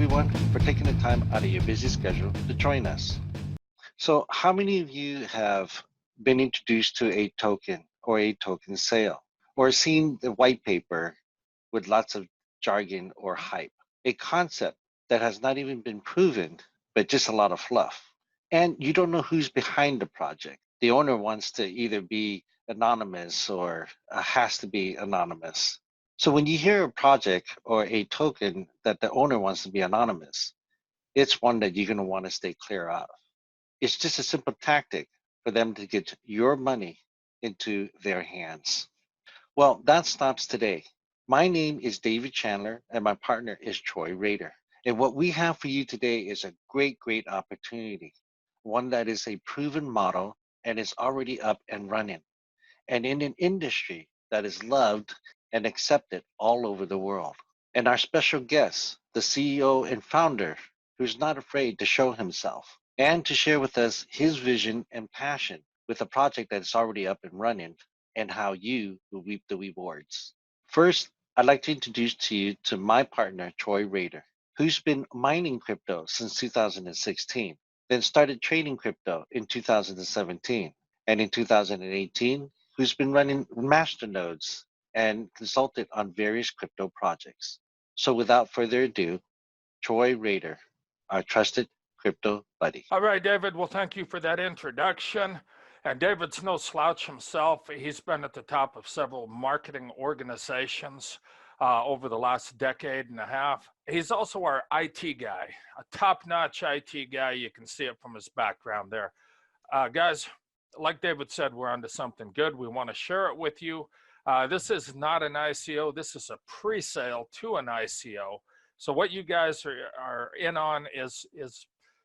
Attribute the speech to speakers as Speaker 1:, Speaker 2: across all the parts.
Speaker 1: everyone, for taking the time out of your busy schedule to join us. So, how many of you have been introduced to a token or a token sale, or seen the white paper with lots of jargon or hype? A concept that has not even been proven, but just a lot of fluff. And you don't know who's behind the project. The owner wants to either be anonymous or has to be anonymous. So when you hear a project or a token that the owner wants to be anonymous, it's one that you're going to want to stay clear of. It's just a simple tactic for them to get your money into their hands. Well, that stops today. My name is David Chandler, and my partner is Troy Rader. And what we have for you today is a great opportunity, one that is a proven model and is already up and running, and in an industry that is loved and accepted all over the world. And our special guest, the CEO and founder, who's not afraid to show himself and to share with us his vision and passion with a project that is already up and running, and how you will reap the rewards. First, I'd like to introduce to you to my partner, Troy Rader, who's been mining crypto since 2016, then started trading crypto in 2017, and in 2018, who's been running masternodes and consulted on various crypto projects. So without further ado, Troy Rader, our trusted crypto buddy.
Speaker 2: All right, David. Well, thank you for that introduction. And David's no slouch himself. He's been at the top of several marketing organizations over the last decade and a half. He's also our IT guy, a top-notch IT guy. You can see it from his background there. Guys, like David said, we're onto something good. We want to share it with you. This is not an ICO. This is a pre-sale to an ICO. So what you guys are in on is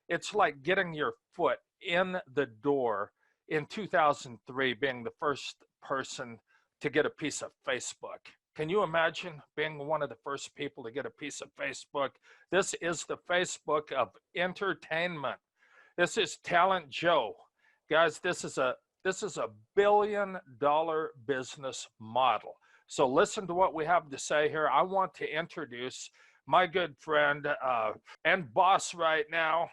Speaker 2: it's like getting your foot in the door in 2003, being the first person to get a piece of Facebook. Can you imagine being one of the first people to get a piece of Facebook? This is the Facebook of entertainment. This is Talent Joe. Guys, this is a $1 billion business model. So listen to what we have to say here. I want to introduce my good friend and boss right now,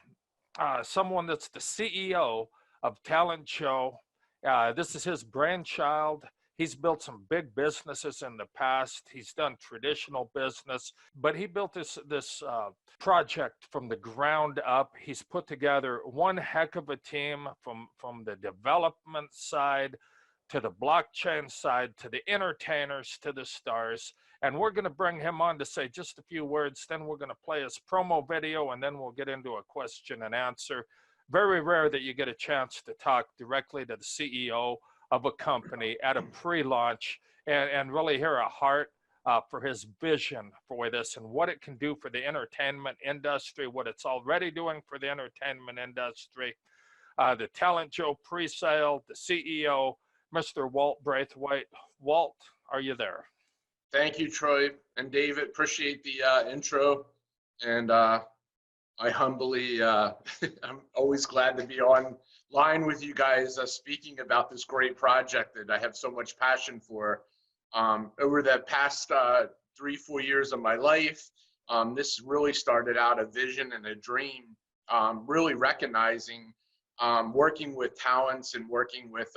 Speaker 2: someone that's the CEO of Talent Joe. This is his brainchild. He's built some big businesses in the past. He's done traditional business, but he built this project from the ground up. He's put together one heck of a team from the development side to the blockchain side to the entertainers to the stars. And we're going to bring him on to say just a few words. Then we're going to play his promo video, and then we'll get into a question and answer. Very rare that you get a chance to talk directly to the CEO of a company at a pre-launch and really hear a heart for his vision for this and what it can do for the entertainment industry, what it's already doing for the entertainment industry. The Talent Joe pre-sale, the CEO, Mr. Walt Braithwaite. Walt, are you there?
Speaker 3: Thank you, Troy and David. Appreciate the intro. And I humbly, I'm always glad to be online with you guys speaking about this great project that I have so much passion for. Over the past 3-4 years of my life, this really started out a vision and a dream, really recognizing working with talents and working with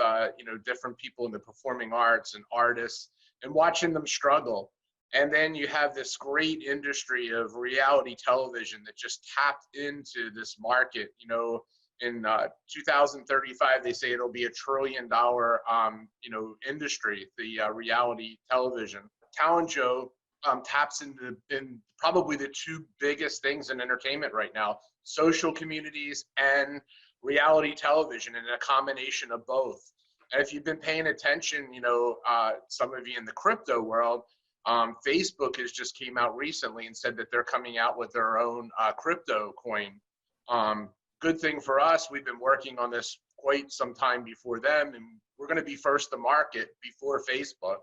Speaker 3: different people in the performing arts and artists and watching them struggle. And then you have this great industry of reality television that just tapped into this market. You know, in 2035, they say it'll be $1 trillion, industry, the reality television. Talent Joe taps into probably the two biggest things in entertainment right now: social communities and reality television, and a combination of both. And if you've been paying attention, some of you in the crypto world, Facebook has just came out recently and said that they're coming out with their own crypto coin. Good thing for us, we've been working on this quite some time before them, and we're going to be first to market before Facebook.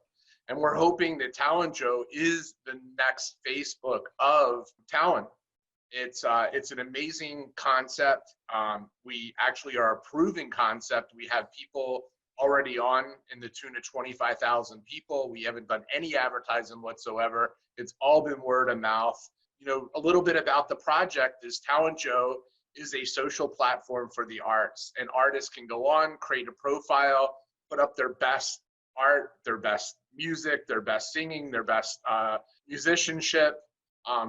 Speaker 3: And we're hoping that Talent Joe is the next Facebook of talent. It's an amazing concept. We actually are a proven concept. We have people already on in the tune of 25,000 people. We haven't done any advertising whatsoever. It's all been word of mouth. a little bit about the project is Talent Joe is a social platform for the arts, and artists can go on, create a profile, put up their best art, their best music, their best singing, their best musicianship,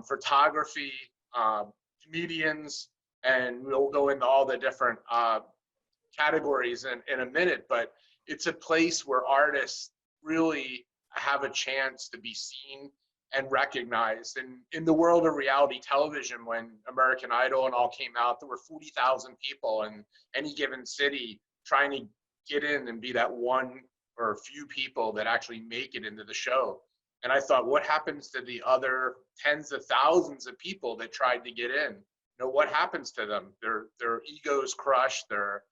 Speaker 3: photography, comedians, and we'll go into all the different categories in a minute, but it's a place where artists really have a chance to be seen and recognized. And in the world of reality television, when American Idol and all came out, there were 40,000 people in any given city trying to get in and be that one or a few people that actually make it into the show. And I thought, what happens to the other tens of thousands of people that tried to get in? What happens to them? Their egos crushed, their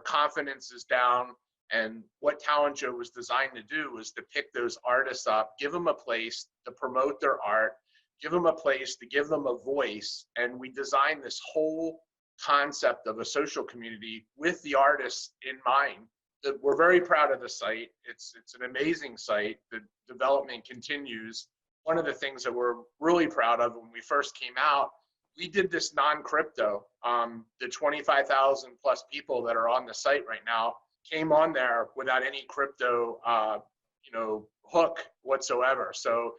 Speaker 3: confidence is down. And what Talent Joe was designed to do was to pick those artists up, give them a place to promote their art, give them a place to give them a voice. And we designed this whole concept of a social community with the artists in mind. We're very proud of the site. It's an amazing site. The development continues. One of the things that we're really proud of when we first came out, we did this non-crypto. The 25,000 plus people that are on the site right now came on there without any crypto, hook whatsoever. So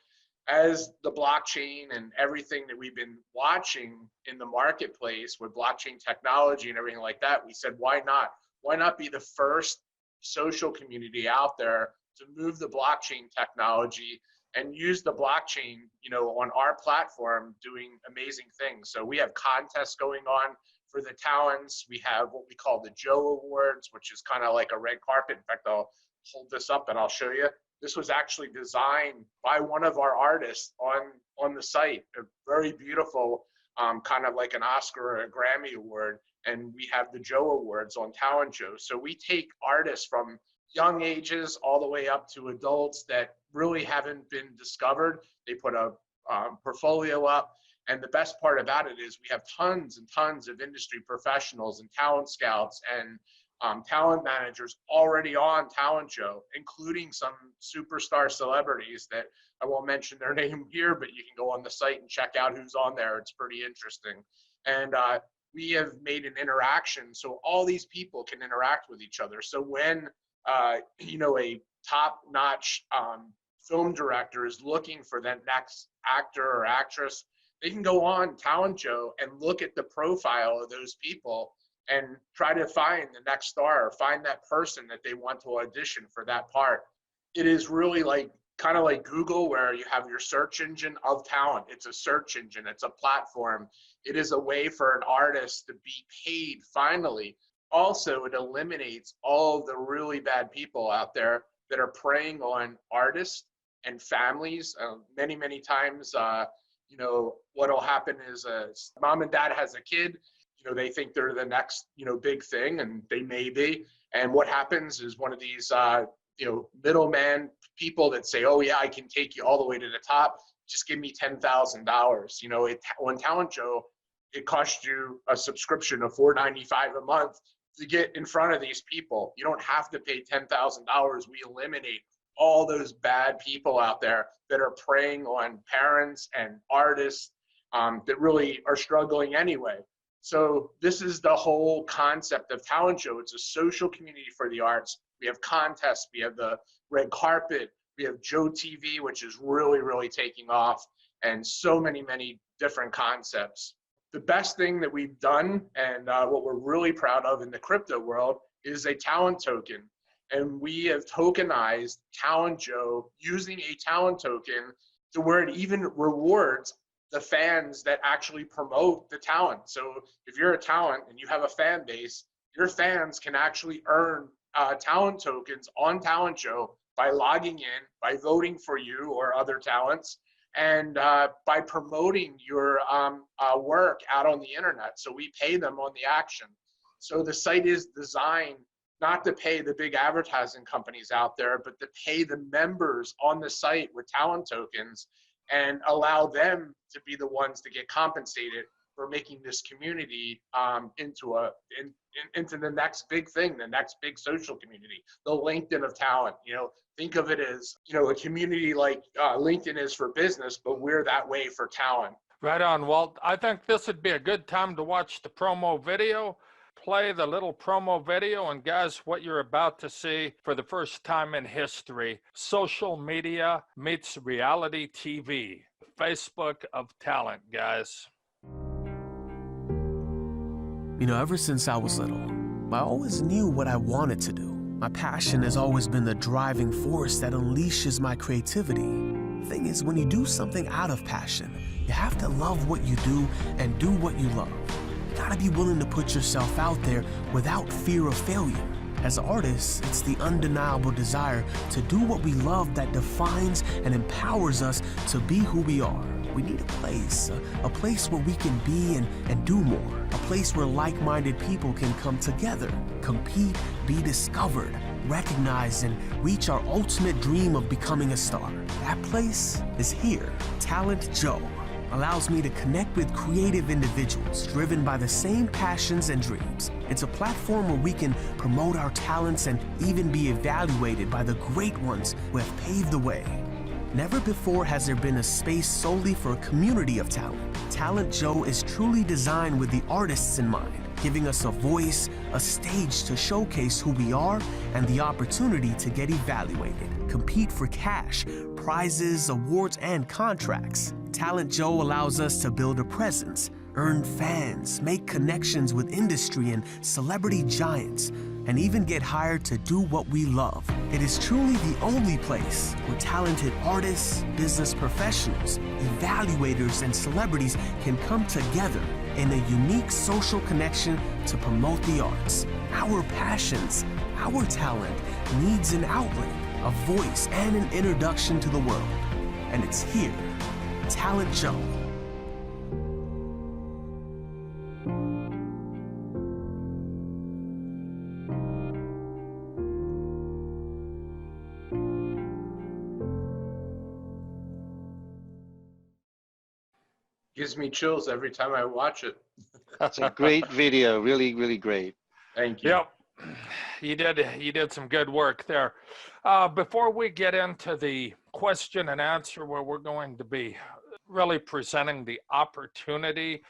Speaker 3: as the blockchain and everything that we've been watching in the marketplace with blockchain technology and everything like that, we said, why not? Why not be the first social community out there to move the blockchain technology and use the blockchain, on our platform, doing amazing things. So we have contests going on for the talents. We have what we call the Joe Awards, which is kind of like a red carpet. In fact, I'll hold this up and I'll show you. This was actually designed by one of our artists on the site. A very beautiful, kind of like an Oscar or a Grammy award. And we have the Joe Awards on Talent Joe. So we take artists from young ages all the way up to adults that really haven't been discovered. They put a portfolio up. And the best part about it is we have tons and tons of industry professionals and talent scouts and talent managers already on Talent Joe, including some superstar celebrities that I won't mention their name here, but you can go on the site and check out who's on there. It's pretty interesting. And we have made an interaction so all these people can interact with each other. So when a top-notch film director is looking for that next actor or actress, they can go on Talent Joe and look at the profile of those people and try to find the next star or find that person that they want to audition for that part. It is really kind of like Google, where you have your search engine of talent. It's a search engine, it's a platform. It is a way for an artist to be paid finally. Also, it eliminates all the really bad people out there that are preying on artists and families. Many, many times, what'll happen is mom and dad has a kid, they think they're the next, big thing, and they may be. And what happens is one of these, middleman people that say, oh yeah, I can take you all the way to the top. Just give me $10,000. On Talent Joe, it costs you a subscription of $4.95 a month to get in front of these people. You don't have to pay $10,000. We eliminate all those bad people out there that are preying on parents and artists that really are struggling anyway. So this is the whole concept of Talent Joe. It's a social community for the arts. We have contests, we have the red carpet, we have Joe TV, which is really, really taking off, and so many, many different concepts. The best thing that we've done, and what we're really proud of in the crypto world, is a talent token. And we have tokenized Talent Joe using a talent token to where it even rewards the fans that actually promote the talent. So if you're a talent and you have a fan base, your fans can actually earn talent tokens on Talent Joe by logging in, by voting for you or other talents, and by promoting your work out on the internet. So we pay them on the action. So the site is designed not to pay the big advertising companies out there, but to pay the members on the site with talent tokens and allow them to be the ones to get compensated for making this community into the next big thing, the next big social community, the LinkedIn of talent. Think of it as, a community like LinkedIn is for business, but we're that way for talent.
Speaker 2: Right on, Walt. I think this would be a good time to watch the promo video. Play the little promo video, and guys, what you're about to see for the first time in history, social media meets reality TV. Facebook of talent, guys.
Speaker 4: You know, ever since I was little, I always knew what I wanted to do. My passion has always been the driving force that unleashes my creativity. The thing is, when you do something out of passion, you have to love what you do and do what you love. You gotta be willing to put yourself out there without fear of failure. As artists, it's the undeniable desire to do what we love that defines and empowers us to be who we are. We need a place where we can be and do more, a place where like-minded people can come together, compete, be discovered, recognized, and reach our ultimate dream of becoming a star. That place is here. Talent Joe allows me to connect with creative individuals driven by the same passions and dreams. It's a platform where we can promote our talents and even be evaluated by the great ones who have paved the way. Never before has there been a space solely for a community of talent. Talent Joe is truly designed with the artists in mind, giving us a voice, a stage to showcase who we are, and the opportunity to get evaluated, compete for cash, prizes, awards, and contracts. Talent Joe allows us to build a presence, earn fans, make connections with industry and celebrity giants, and even get hired to do what we love. It is truly the only place where talented artists, business professionals, evaluators, and celebrities can come together in a unique social connection to promote the arts. Our passions, our talent needs an outlet, a voice, and an introduction to the world. And it's here, Talent Joe.
Speaker 3: Gives me chills every time I watch it.
Speaker 1: It's a great video, really, really great.
Speaker 3: Thank you.
Speaker 2: Yep, you did some good work there. Before we get into the question and answer, where we're going to be really presenting the opportunity,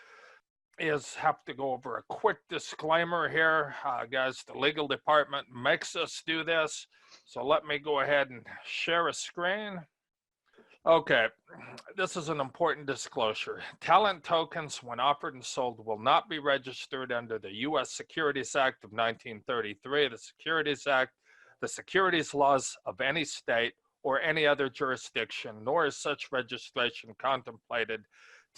Speaker 2: have to go over a quick disclaimer here. Guys, the legal department makes us do this, so let me go ahead and share a screen. Okay, this is an important disclosure. Talent tokens, when offered and sold, will not be registered under the U.S. Securities Act of 1933, the Securities Act, the securities laws of any state or any other jurisdiction, nor is such registration contemplated.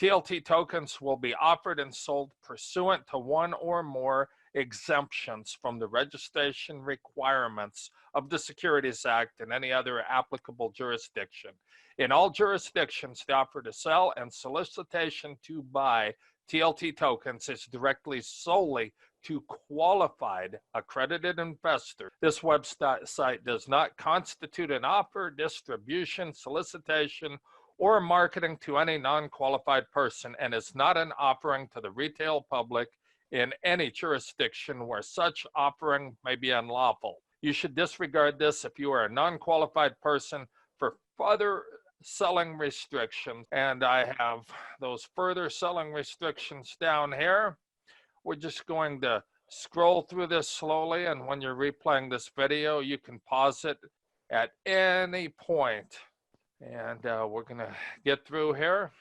Speaker 2: TLT tokens will be offered and sold pursuant to one or more exemptions from the registration requirements of the Securities Act and any other applicable jurisdiction. In all jurisdictions, the offer to sell and solicitation to buy TLT tokens is directly solely to qualified accredited investors. This website does not constitute an offer, distribution, solicitation, or marketing to any non-qualified person, and is not an offering to the retail public in any jurisdiction where such offering may be unlawful. You should disregard this if you are a non-qualified person. For further selling restrictions, and I have those further selling restrictions down here. We're just going to scroll through this slowly, and when you're replaying this video, you can pause it at any point. And we're gonna get through here.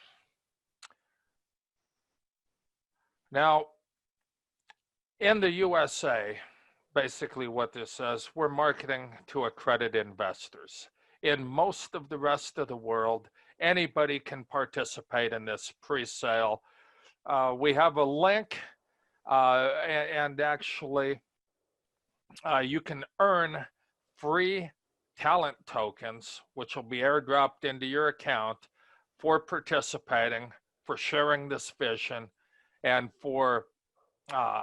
Speaker 2: Now, in the USA, basically what this says, we're marketing to accredited investors. In most of the rest of the world, anybody can participate in this pre-sale. We have a link, and actually you can earn free talent tokens, which will be airdropped into your account for participating, for sharing this vision, and for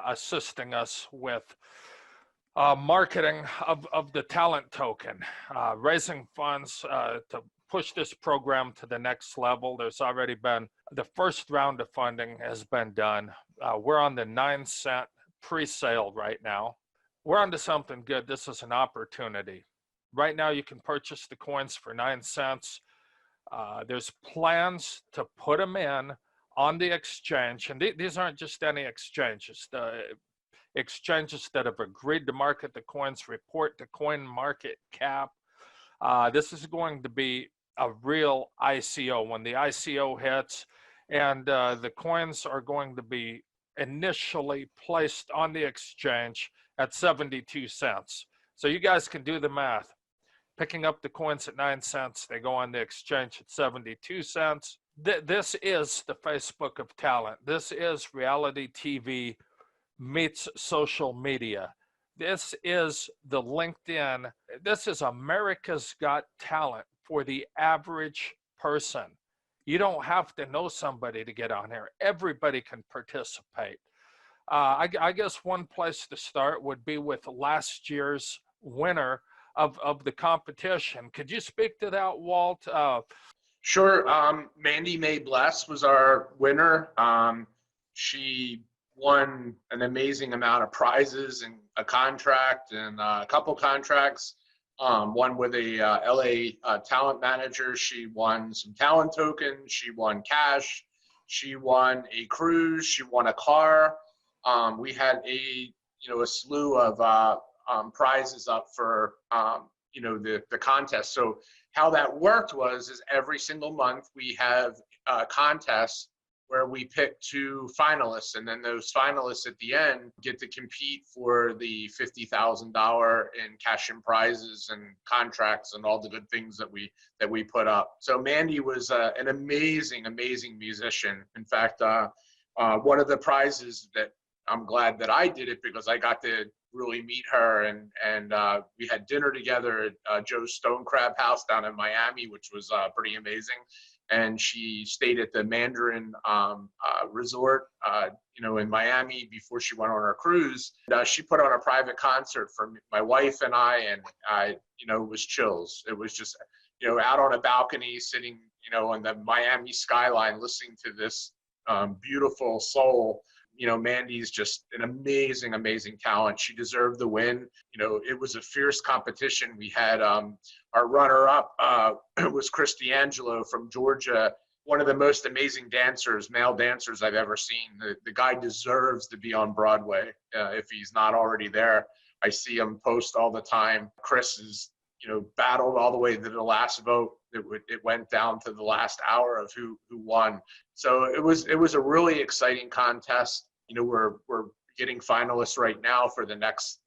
Speaker 2: assisting us with marketing of the talent token, raising funds to push this program to the next level. There's already been, the first round of funding has been done. We're on the 9-cent pre-sale right now. We're onto something good. This is an opportunity. Right now you can purchase the coins for 9 cents. There's plans to put them in on the exchange, and these aren't just any exchanges, the exchanges that have agreed to market the coins, report the coin market cap. This is going to be a real ICO when the ICO hits, and the coins are going to be initially placed on the exchange at 72 cents. So you guys can do the math. Picking up the coins at 9 cents, they go on the exchange at 72 cents. This is the Facebook of talent. This is reality TV meets social media. This is the LinkedIn. This is America's Got Talent for the average person. You don't have to know somebody to get on here. Everybody can participate. I guess one place to start would be with last year's winner of the competition. Could you speak to that, Walt?
Speaker 3: Sure. Mandy May Bless was our winner. She won an amazing amount of prizes and a contract and a couple contracts. One with a LA talent manager. She won some talent tokens. She won cash. She won a cruise. She won a car. We had a slew of prizes up for the contest. So how that worked is every single month we have contests where we pick 2 finalists, and then those finalists at the end get to compete for the $50,000 in cash and prizes and contracts and all the good things that we put up. So Mandy was an amazing musician. In fact, one of the prizes that I'm glad that I did it, because I got to really meet her, and we had dinner together at Joe's Stone Crab House down in Miami, which was pretty amazing. And she stayed at the Mandarin Resort, in Miami before she went on her cruise. She put on a private concert for my wife and I, and it was chills. It was just, out on a balcony, sitting, on the Miami skyline, listening to this beautiful soul. Mandy's just an amazing talent. She deserved the win. It was a fierce competition. We had our runner-up was Chris D'Angelo from Georgia, one of the most amazing male dancers I've ever seen. The guy deserves to be on Broadway if he's not already there. I see him post all the time. Chris is, battled all the way to the last vote. It went down to the last hour of who won. So it was a really exciting contest. We're getting finalists right now for the next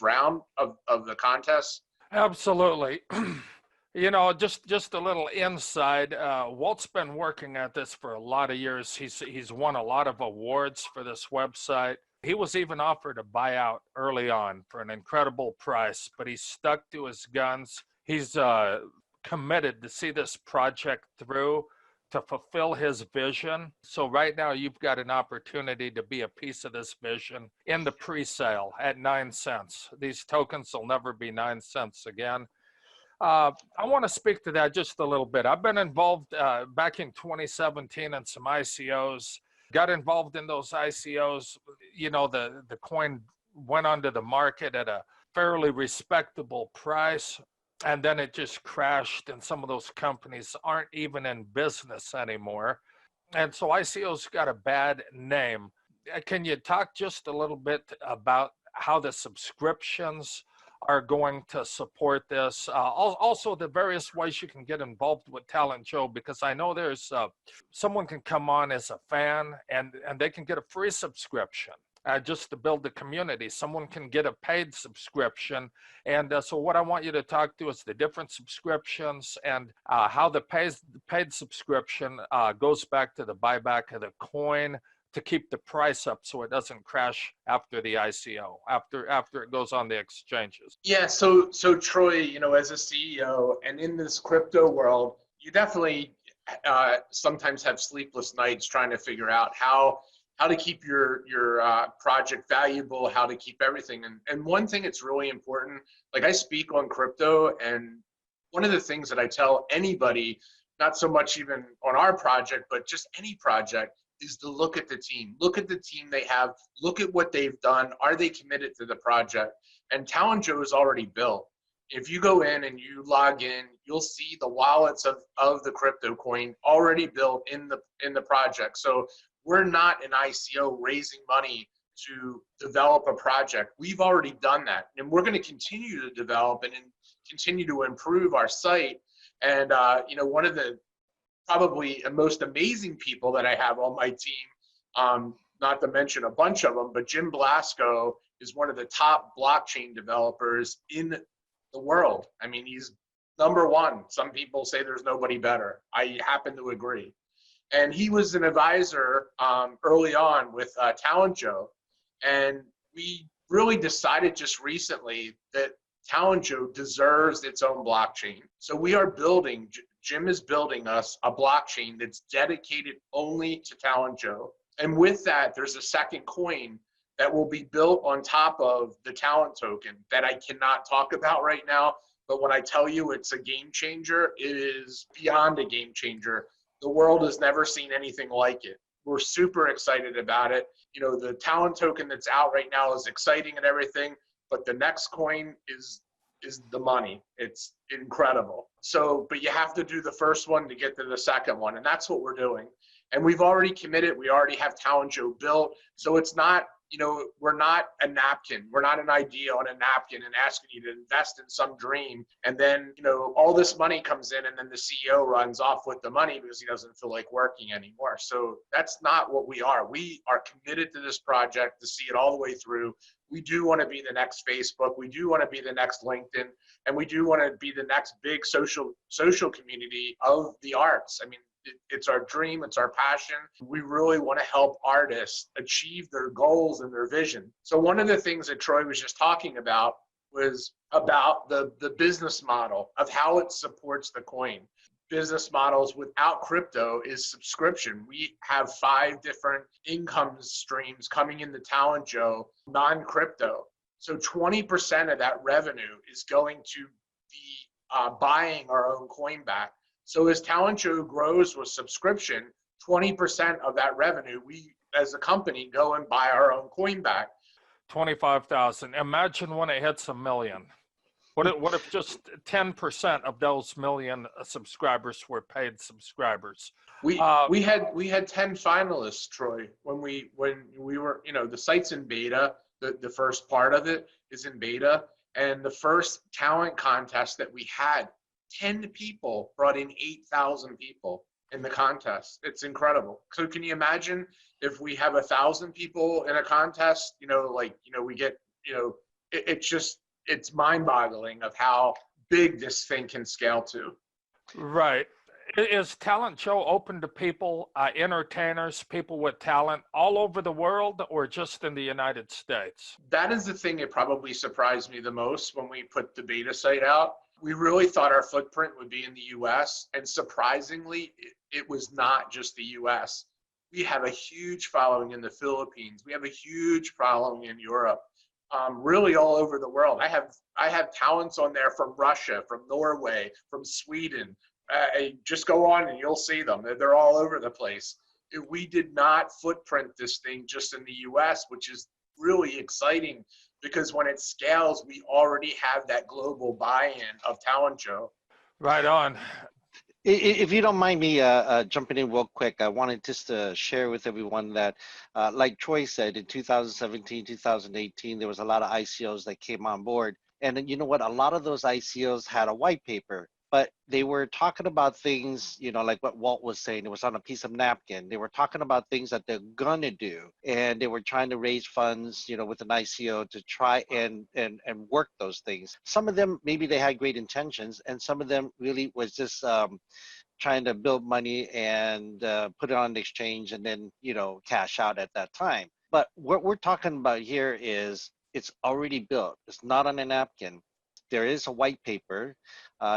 Speaker 3: round of the contest.
Speaker 2: Absolutely. Just a little inside. Walt's been working at this for a lot of years. He's won a lot of awards for this website. He was even offered a buyout early on for an incredible price, but he stuck to his guns. He's committed to see this project through, to fulfill his vision. So right now you've got an opportunity to be a piece of this vision in the pre-sale at 9 cents. These tokens will never be 9 cents again. I want to speak to that just a little bit. I've been involved back in 2017 in some ICOs, got involved in those ICOs. The coin went onto the market at a fairly respectable price, and then it just crashed, and some of those companies aren't even in business anymore. And so ICO's got a bad name. Can you talk just a little bit about how the subscriptions are going to support this? Also, the various ways you can get involved with Talent Joe, because I know there's someone can come on as a fan and they can get a free subscription. Just to build the community. Someone can get a paid subscription. And so what I want you to talk to is the different subscriptions and how the paid subscription goes back to the buyback of the coin to keep the price up so it doesn't crash after the ICO, after it goes on the exchanges.
Speaker 3: Yeah, so Troy, as a CEO and in this crypto world, you definitely sometimes have sleepless nights trying to figure out how to keep your project valuable, how to keep everything. And one thing that's really important, like I speak on crypto, and one of the things that I tell anybody, not so much even on our project, but just any project, is to look at the team. Look at the team they have. Look at what they've done. Are they committed to the project? And Talent Joe is already built. If you go in and you log in, you'll see the wallets of the crypto coin already built in the project. So we're not an ICO raising money to develop a project. We've already done that, and we're going to continue to develop and continue to improve our site. And one of the probably most amazing people that I have on my team, not to mention a bunch of them, but Jim Blasco is one of the top blockchain developers in the world. I mean, he's number one. Some people say there's nobody better. I happen to agree. And he was an advisor early on with Talent Joe. And we really decided just recently that Talent Joe deserves its own blockchain. So we are building, Jim is building us a blockchain that's dedicated only to Talent Joe. And with that, there's a second coin that will be built on top of the Talent token that I cannot talk about right now. But when I tell you it's a game changer, it is beyond a game changer. The world has never seen anything like it. We're super excited about it. You know, the Talent token that's out right now is exciting and everything, but the next coin is the money. It's incredible. So, but you have to do the first one to get to the second one, and that's what we're doing. And we've already committed. We already have Talent Joe built. So it's not, we're not a napkin. We're not an idea on a napkin and asking you to invest in some dream. And then, all this money comes in and then the CEO runs off with the money because he doesn't feel like working anymore. So that's not what we are. We are committed to this project to see it all the way through. We do want to be the next Facebook. We do want to be the next LinkedIn. And we do want to be the next big social community of the arts. I mean, it's our dream, it's our passion. We really want to help artists achieve their goals and their vision. So one of the things that Troy was just talking about was about the business model of how it supports the coin. Business models without crypto is subscription. We have 5 different income streams coming into Talent Joe, non-crypto. So 20% of that revenue is going to be buying our own coin back. So as Talent Joe grows with subscription, 20% of that revenue, we as a company go and buy our own coin back.
Speaker 2: 25,000. Imagine when it hits 1 million. What if just 10% of those million subscribers were paid subscribers?
Speaker 3: We had 10 finalists, Troy, when we were, the site's in beta. The first part of it is in beta, and the first talent contest that we had, 10 people brought in 8,000 people in the contest. It's incredible. So can you imagine if we have 1,000 people in a contest, we get, it's mind-boggling of how big this thing can scale to.
Speaker 2: Right. Is Talent Show open to people, entertainers, people with talent all over the world, or just in the United States?
Speaker 3: That is the thing that probably surprised me the most when we put the beta site out. We really thought our footprint would be in the US, and surprisingly, it was not just the US. We have a huge following in the Philippines. We have a huge following in Europe, really all over the world. I have talents on there from Russia, from Norway, from Sweden. Just go on and you'll see them. They're all over the place. We did not footprint this thing just in the US, which is really exciting, because when it scales, we already have that global buy-in of Talent Joe.
Speaker 2: Right on.
Speaker 1: If you don't mind me jumping in real quick, I wanted just to share with everyone that, like Troy said, in 2017, 2018, there was a lot of ICOs that came on board. And you know what? A lot of those ICOs had a white paper, but they were talking about things, like what Walt was saying. It was on a piece of napkin. They were talking about things that they're gonna do, and they were trying to raise funds, with an ICO to try and work those things. Some of them, maybe they had great intentions, and some of them really was just trying to build money and put it on the exchange and then, cash out at that time. But what we're talking about here is it's already built. It's not on a napkin. There is a white paper.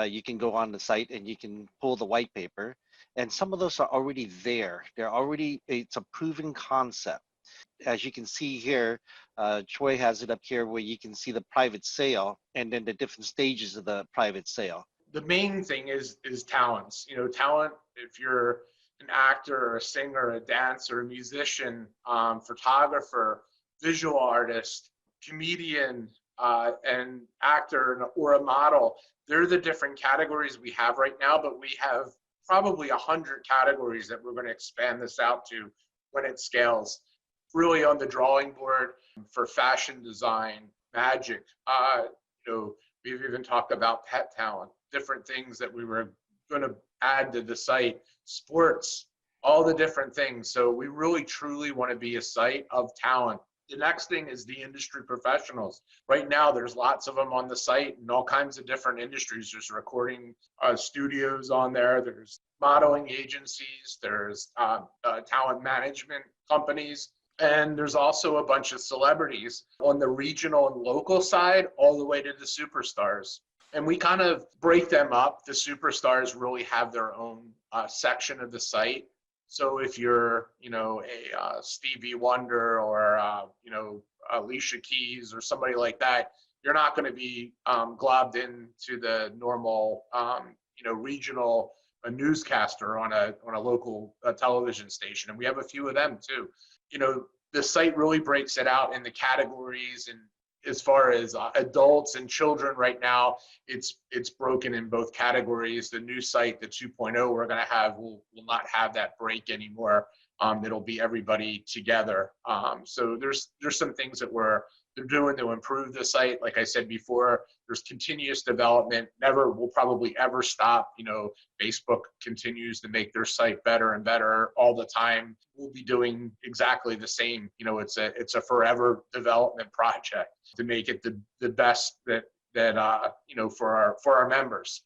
Speaker 1: You can go on the site and you can pull the white paper. And some of those are already there. It's a proven concept. As you can see here, Troy has it up here where you can see the private sale and then the different stages of the private sale.
Speaker 3: The main thing is talents. Talent, if you're an actor or a singer, a dancer, a musician, photographer, visual artist, comedian, an actor or a model. They're the different categories we have right now, but we have probably 100 categories that we're going to expand this out to when it scales. Really on the drawing board for fashion design, magic. We've even talked about pet talent, different things that we were going to add to the site, sports, all the different things. So we really truly want to be a site of talent. The next thing is the industry professionals. Right now, there's lots of them on the site in all kinds of different industries. There's recording studios on there. There's modeling agencies. There's talent management companies. And there's also a bunch of celebrities on the regional and local side, all the way to the superstars. And we kind of break them up. The superstars really have their own section of the site. So if you're, a Stevie Wonder or, Alicia Keys or somebody like that, you're not going to be globbed into the normal, regional newscaster on a local television station. And we have a few of them too. The site really breaks it out in the categories, and as far as adults and children right now, it's broken in both categories. The new site, the 2.0 we're going to have, will not have that break anymore. It'll be everybody together. So there's some things that they're doing to improve the site. Like I said before, there's continuous development. Never will probably ever stop. Facebook continues to make their site better and better all the time. We'll be doing exactly the same. It's a forever development project to make it the best that for our members.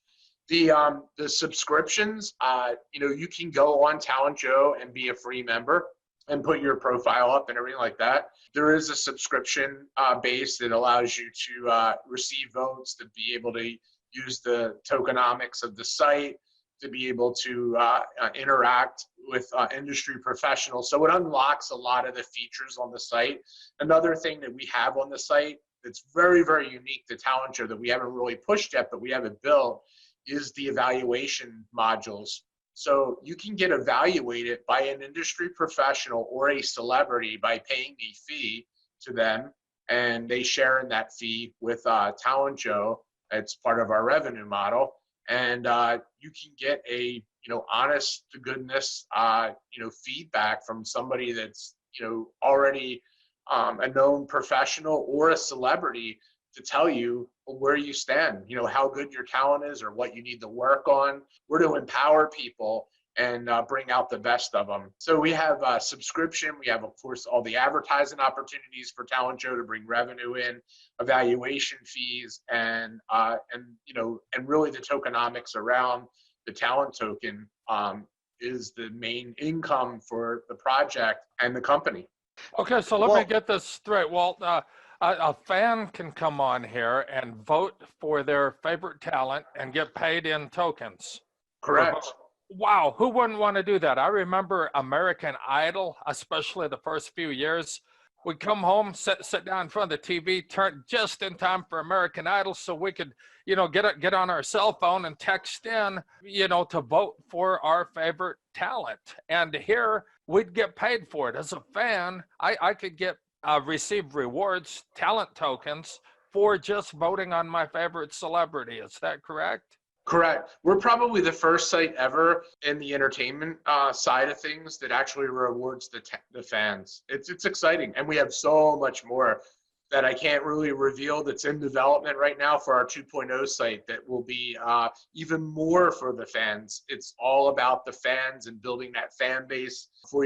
Speaker 3: The subscriptions, you can go on Talent Joe and be a free member and put your profile up and everything like that. There is a subscription base that allows you to receive votes, to be able to use the tokenomics of the site, to be able to interact with industry professionals. So it unlocks a lot of the features on the site. Another thing that we have on the site that's very, very unique to Talent Joe that we haven't really pushed yet, but we haven't built, is the evaluation modules. So you can get evaluated by an industry professional or a celebrity by paying a fee to them, and they share in that fee with Talent Joe. It's part of our revenue model, and you can get a honest to goodness feedback from somebody that's already a known professional or a celebrity to tell you where you stand, how good your talent is or what you need to work on. We're to empower people and bring out the best of them. So we have a subscription. We have, of course, all the advertising opportunities for Talent Joe to bring revenue in, evaluation fees, and really the tokenomics around the talent token is the main income for the project and the company.
Speaker 2: Okay, so let me get this straight, Walt. A fan can come on here and vote for their favorite talent and get paid in tokens.
Speaker 3: Correct.
Speaker 2: Wow, who wouldn't want to do that? I remember American Idol, especially the first few years. We'd come home, sit down in front of the TV, turn just in time for American Idol, so we could, get on our cell phone and text in, to vote for our favorite talent. And here we'd get paid for it. As a fan, I could receive rewards, talent tokens, for just voting on my favorite celebrity. Is that correct?
Speaker 3: Correct. We're probably the first site ever in the entertainment side of things that actually rewards the fans. It's exciting, and we have so much more that I can't really reveal that's in development right now for our 2.0 site that will be even more for the fans. It's all about the fans and building that fan base for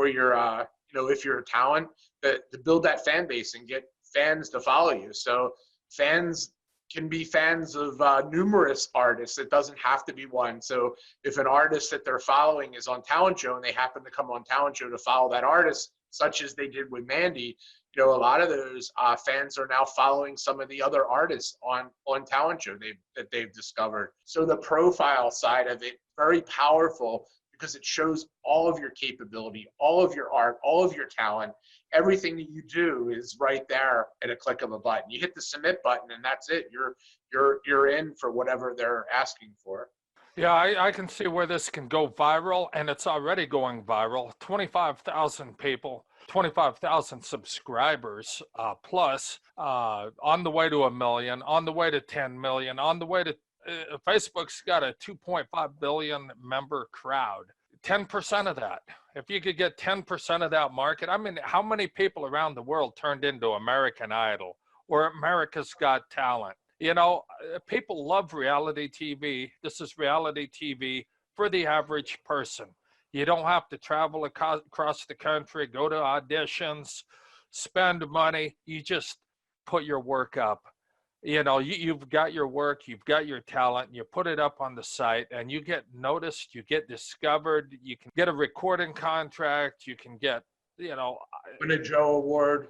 Speaker 3: your if you're a talent, to build that fan base and get fans to follow you. So fans can be fans of numerous artists. It doesn't have to be one. So if an artist that they're following is on Talent Joe and they happen to come on Talent Joe to follow that artist, such as they did with Mandy, a lot of those fans are now following some of the other artists on Talent Joe that they've discovered. So the profile side of it, very powerful, because it shows all of your capability, all of your art, all of your talent. Everything that you do is right there at a click of a button. You hit the submit button and that's it. You're in for whatever they're asking for.
Speaker 2: Yeah, I can see where this can go viral, and it's already going viral. 25,000 people 25,000 subscribers plus, on the way to 1 million, on the way to 10 million, on the way to Facebook's got a 2.5 billion member crowd. 10% of that. If you could get 10% of that market, I mean, how many people around the world turned into American Idol or America's Got Talent? You know, people love reality TV. This is reality TV for the average person. You don't have to travel across the country, go to auditions, spend money. You just put your work up. You know, you've got your work, you've got your talent, you put it up on the site and you get noticed, you get discovered, you can get a recording contract, you can get, you know.
Speaker 3: Win a Joe Award.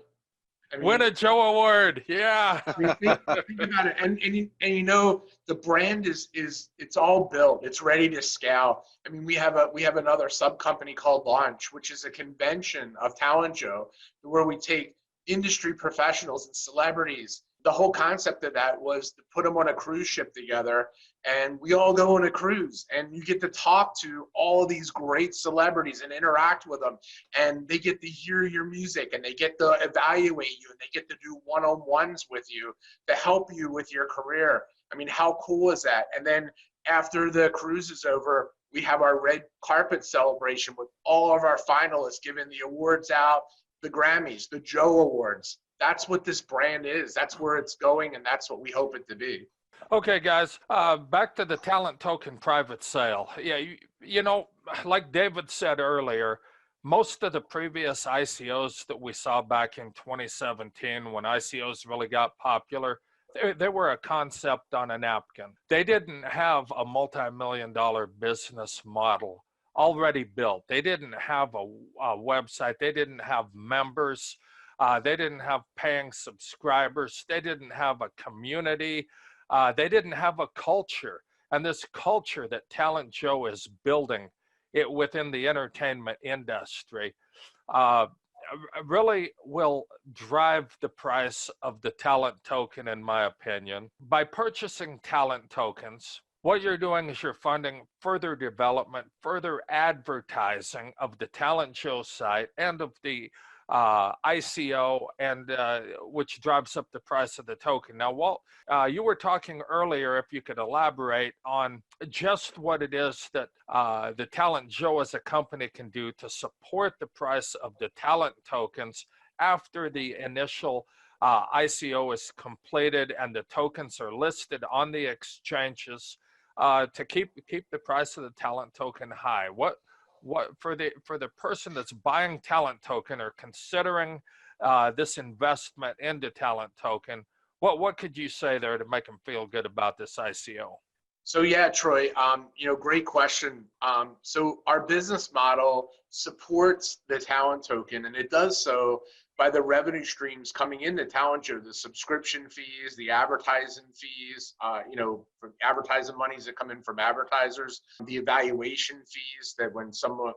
Speaker 3: I mean,
Speaker 2: win a Joe Award, yeah.
Speaker 3: I mean, think about it, and you know, the brand is it's all built, it's ready to scale. I mean, we have another sub company called Launch, which is a convention of Talent Joe, where we take industry professionals and celebrities. The whole concept of that was to put them on a cruise ship together, and we all go on a cruise, and you get to talk to all these great celebrities and interact with them, and they get to hear your music, and they get to evaluate you, and they get to do one-on-ones with you to help you with your career. I mean, how cool is that? And then after the cruise is over, we have our red carpet celebration with all of our finalists giving the awards out, the Grammys, the Joe Awards. That's what this brand is. That's where it's going, and that's what we hope it to be.
Speaker 2: Okay, guys, back to the talent token private sale. Yeah, you know, like David said earlier, most of the previous ICOs that we saw back in 2017, when ICOs really got popular, they were a concept on a napkin. They didn't have a multi-million-dollar business model already built. They didn't have a website. They didn't have members. They didn't have paying subscribers. They didn't have a community. They didn't have a culture. And this culture that Talent Joe is building it within the entertainment industry really will drive the price of the talent token, in my opinion. By purchasing talent tokens, what you're doing is you're funding further development, further advertising of the Talent Joe site and of the ICO, and which drives up the price of the token. Now, Walt, you were talking earlier, if you could elaborate on just what it is that the Talent Joe as a company can do to support the price of the talent tokens after the initial ICO is completed and the tokens are listed on the exchanges to keep the price of the talent token high. What for the person that's buying talent token or considering this investment into talent token, what could you say there to make them feel good about this ICO?
Speaker 3: So yeah, Troy, you know, great question. So our business model supports the talent token, and it does so by the revenue streams coming into Talent Joe, the subscription fees, the advertising fees, you know, for advertising monies that come in from advertisers, the evaluation fees that when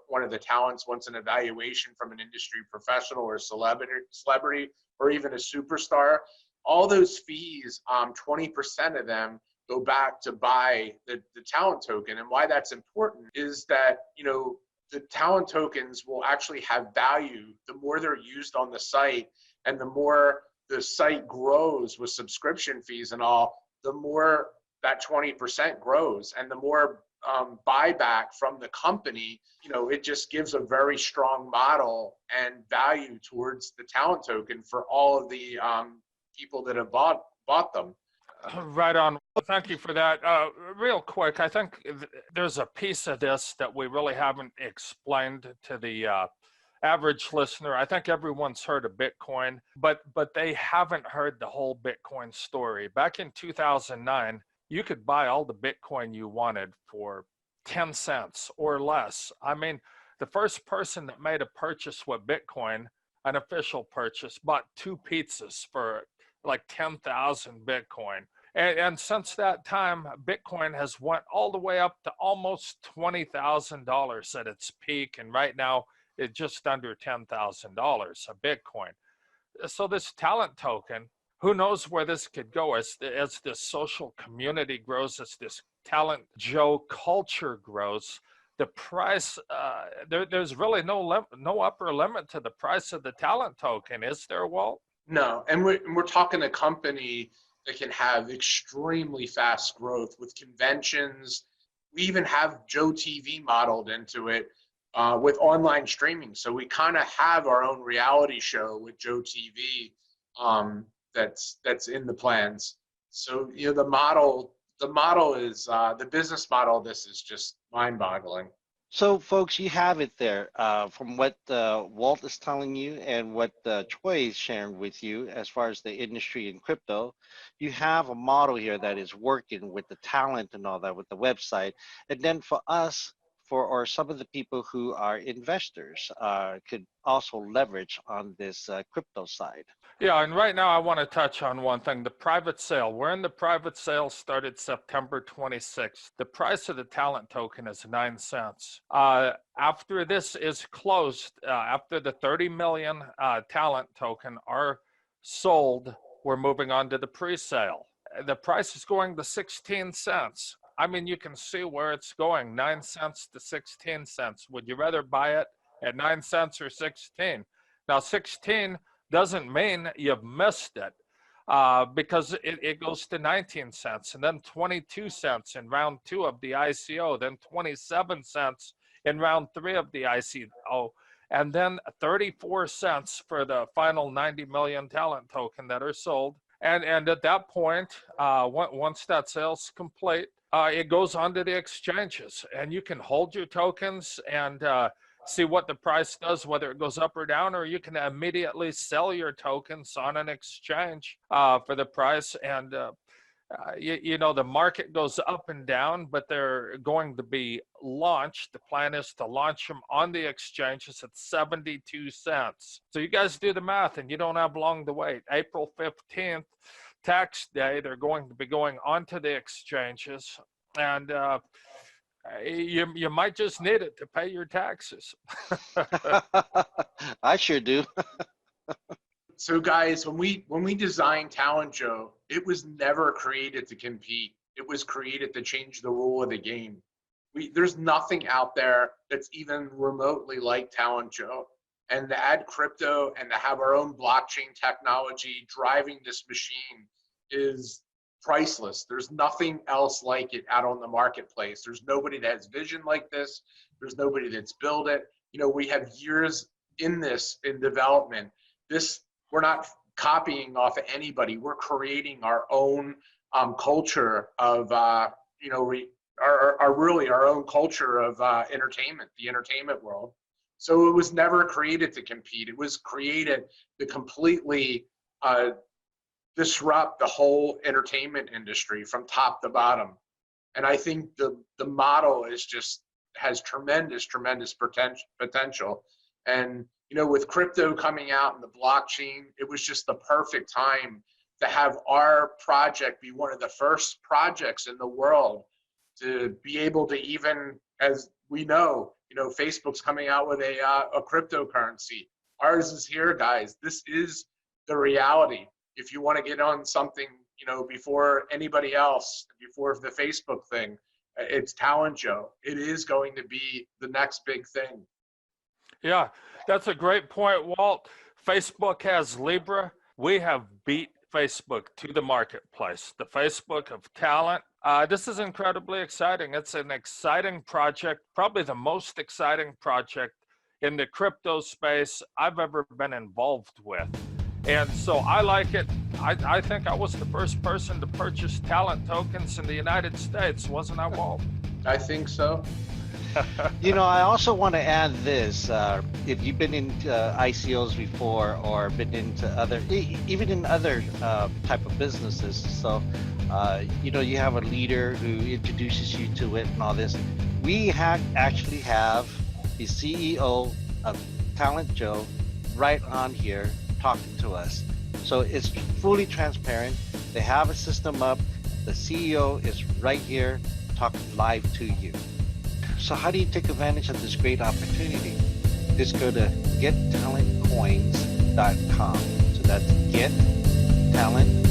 Speaker 3: one of the talents wants an evaluation from an industry professional or celebrity or even a superstar, all those fees, 20% of them go back to buy the talent token. And why that's important is that, you know, the talent tokens will actually have value the more they're used on the site, and the more the site grows with subscription fees and all, the more that 20% grows, and the more buyback from the company. You know, it just gives a very strong model and value towards the talent token for all of the people that have bought them.
Speaker 2: Right on. Thank you for that. Real quick, I think there's a piece of this that we really haven't explained to the average listener. I think everyone's heard of Bitcoin, but they haven't heard the whole Bitcoin story. Back in 2009, you could buy all the Bitcoin you wanted for 10 cents or less. I mean, the first person that made a purchase with Bitcoin, an official purchase, bought 2 pizzas for like 10,000 Bitcoin. And since that time, Bitcoin has went all the way up to almost $20,000 at its peak. And right now, it's just under $10,000 a Bitcoin. So this talent token, who knows where this could go as this social community grows, as this Talent Joe culture grows. the price, there's really no upper limit to the price of the talent token, is there, Walt?
Speaker 3: No, and we're talking a company that can have extremely fast growth with conventions. We even have Joe TV modeled into it with online streaming. So we kind of have our own reality show with Joe TV that's in the plans. So the model is the business model. This is just mind-boggling.
Speaker 1: So, folks, you have it there. From what Walt is telling you and what Troy is sharing with you as far as the industry in crypto, you have a model here that is working with the talent and all that with the website. And then for us, or some of the people who are investors could also leverage on this crypto side.
Speaker 2: Yeah, and right now I want to touch on one thing, the private sale. We're in the private sale, started September 26th. The price of the talent token is 9 cents. After this is closed, after the 30 million talent token are sold, we're moving on to the pre-sale. The price is going to 16 cents. I mean, you can see where it's going, 9 cents to 16 cents. Would you rather buy it at 9 cents or 16? Now, 16 doesn't mean you've missed it because it goes to 19 cents and then 22 cents in round 2 of the ICO, then 27 cents in round 3 of the ICO, and then 34 cents for the final 90 million talent token that are sold. And at that point, once that sale's complete, it goes onto the exchanges, and you can hold your tokens and see what the price does, whether it goes up or down, or you can immediately sell your tokens on an exchange for the price. And the market goes up and down, but they're going to be launched. The plan is to launch them on the exchanges at 72 cents. So you guys do the math, and you don't have long to wait. April 15th, tax day, they're going to be going onto the exchanges, and you might just need it to pay your taxes.
Speaker 1: I sure do.
Speaker 3: So guys, when we designed Talent Joe, it was never created to compete. It was created to change the rule of the game. There's nothing out there that's even remotely like Talent Joe. And to add crypto and to have our own blockchain technology driving this machine is priceless. There's nothing else like it out on the marketplace. There's nobody that has vision like this. There's nobody that's built it. We have years in this in development. We're not copying off of anybody. We're creating our own culture of our own culture of entertainment, the entertainment world. So it was never created to compete. It was created to completely disrupt the whole entertainment industry from top to bottom. And I think the model has tremendous potential. And with crypto coming out and the blockchain, it was just the perfect time to have our project be one of the first projects in the world to be able to, even as we know, Facebook's coming out with a cryptocurrency. Ours is here, guys. This is the reality. If you want to get on something, before anybody else, before the Facebook thing, it's Talent Joe. It is going to be the next big thing.
Speaker 2: Yeah, that's a great point, Walt. Facebook has Libra. We have beat Facebook to the marketplace, the Facebook of talent. This is incredibly exciting. It's an exciting project, probably the most exciting project in the crypto space I've ever been involved with. And so I like it. I think I was the first person to purchase talent tokens in the United States, wasn't I, Walt?
Speaker 3: I think so.
Speaker 1: I also want to add this. If you've been into ICOs before or been into even in other type of businesses, so you have a leader who introduces you to it and all this. We actually have the CEO of Talent Joe right on here talking to us. So it's fully transparent. They have a system up. The CEO is right here talking live to you. So how do you take advantage of this great opportunity? Just go to gettalentcoins.com. So that's gettalent